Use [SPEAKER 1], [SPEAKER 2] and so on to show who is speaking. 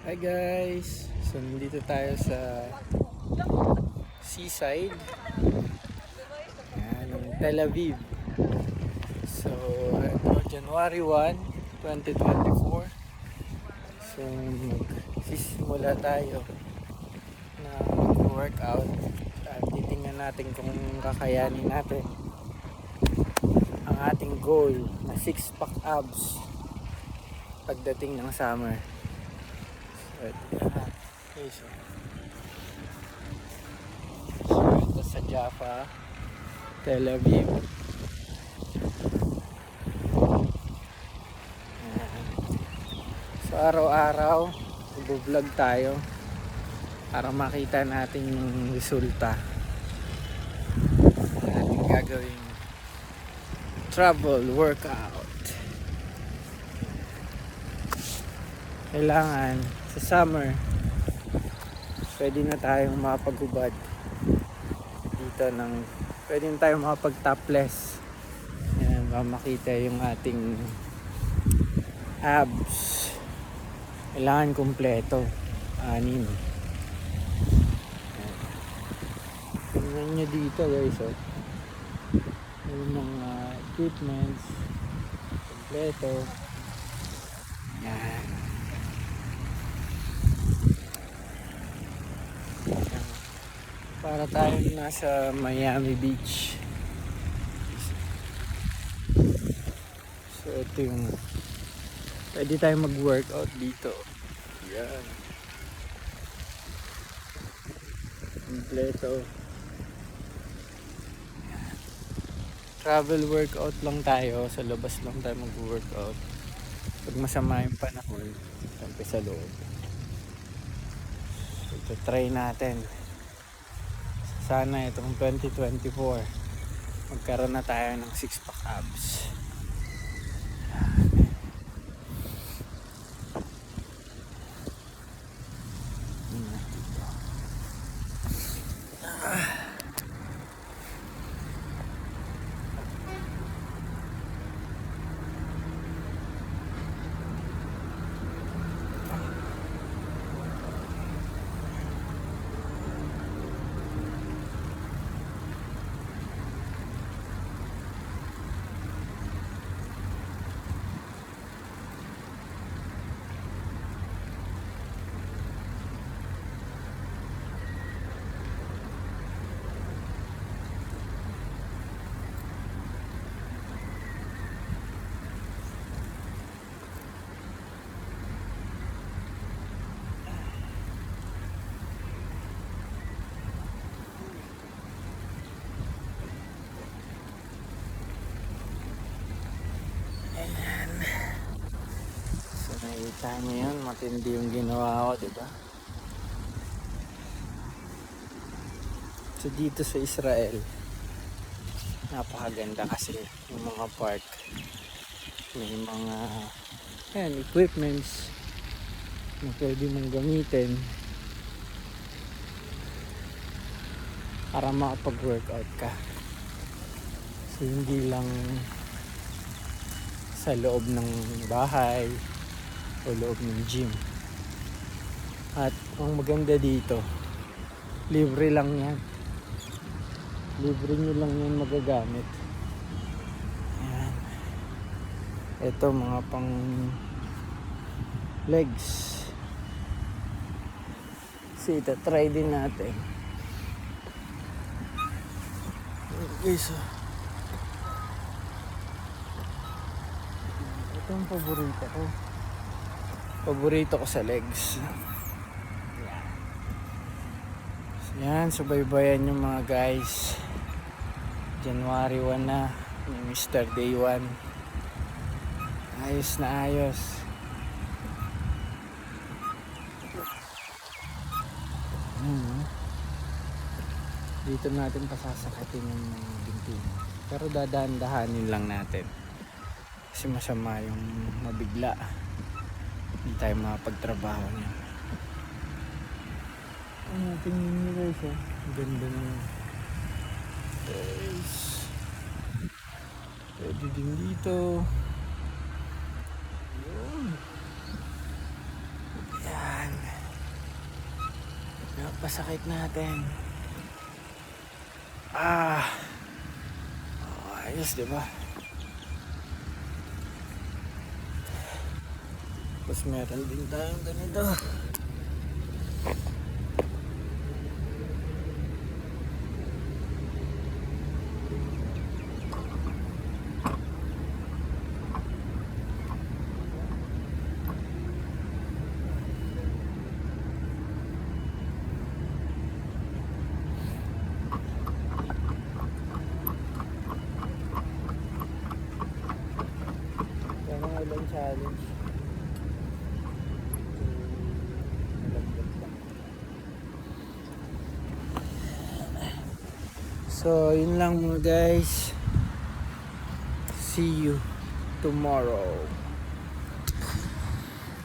[SPEAKER 1] Hi guys! So nandito tayo sa seaside ng Tel Aviv. So ito, January 1, 2024. So magsisimula tayo na mag-workout at titingnan natin kung kakayanin natin ang ating goal na 6-pack abs pagdating ng summer. Okay, so ito sa Jaffa, Tel Aviv. So araw-araw i-vlog tayo para makita natin yung resulta na ating gagawing travel workout. Kailangan sa summer pwede na tayong makapaghubad dito pwede na tayong makapag topless. Yan, makita yung ating abs. Kailangan kumpleto, 6. Tingnan nyo dito guys, yung mga equipments kumpleto. Yan. Para tayong nasa Miami Beach. So ito yung pwede tayong mag-workout dito. Yan. Kompleto. Travel workout lang tayo. Sa labas lang tayo mag-workout. Pag masama yung panahon, siyempre sa loob. So ito try natin. Sana itong 2024 magkaroon na tayo ng 6-pack abs. Nakita niyo yun, matindi yung ginawa ko, diba? So dito sa Israel, napakaganda kasi yung mga park, may mga equipments na pwede mong gamitin para makapag-workout ka. So hindi lang sa loob ng bahay o loob ng gym. At ang maganda dito, libre lang yan. Libre nyo lang yan magagamit. Ayan. Ito mga pang legs. So ito, try din natin. Okay, so ito ang paborito ko sa legs. Yan, subaybayan yung mga guys. January 1 na, ni Mr. Day 1. Ayos na ayos. Dito natin pasasakatin yung mga binti. Pero dadaan-dahanin lang natin. Kasi masama yung mabigla. Hindi tayo makapagtrabaho niya. Tingnan nyo guys, ganda na guys. Pwede din dito. Yan. pasakit natin. Oh, ayos, diba? Tapos meron din tayong ganito. Yan ang ilang challenge. So, yun lang mga guys. See you tomorrow.